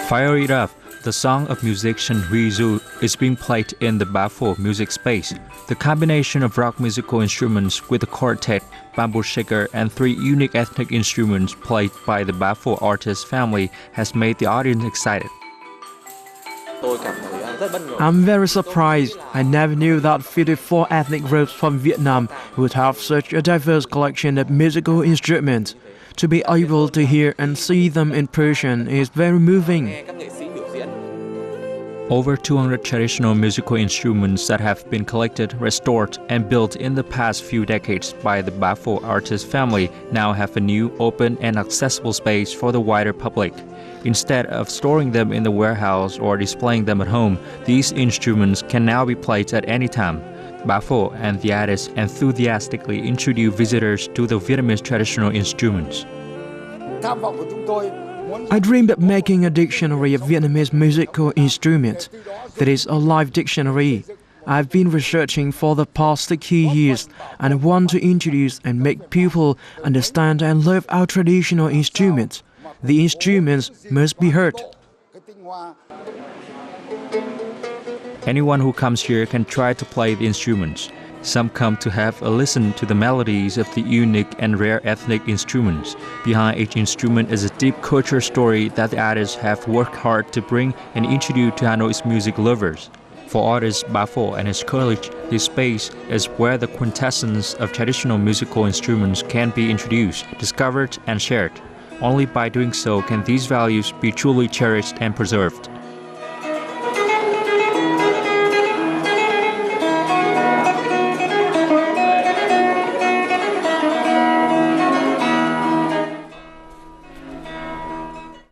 Fire It Up, the song of musician Rizu, is being played in the Ba Pho music space. The combination of rock musical instruments with a quartet, bamboo shaker, and 3 unique ethnic instruments played by the Ba Pho artist family has made the audience excited. I'm very surprised. I never knew that 54 ethnic groups from Vietnam would have such a diverse collection of musical instruments. To be able to hear and see them in person is very moving. Over 200 traditional musical instruments that have been collected, restored, and built in the past few decades by the Ba Pho artist family now have a new, open, and accessible space for the wider public. Instead of storing them in the warehouse or displaying them at home, these instruments can now be played at any time. Ba Pho and the artist enthusiastically introduce visitors to the Vietnamese traditional instruments. I dreamed of making a dictionary of Vietnamese musical instruments. That is a live dictionary. I've been researching for the past 60 years and I want to introduce and make people understand and love our traditional instruments. The instruments must be heard. Anyone who comes here can try to play the instruments. Some come to have a listen to the melodies of the unique and rare ethnic instruments. Behind each instrument is a deep culture story that the artists have worked hard to bring and introduce to Hanoi's music lovers. For artist Ba Pho and his colleagues, this space is where the quintessence of traditional musical instruments can be introduced, discovered, and shared. Only by doing so can these values be truly cherished and preserved.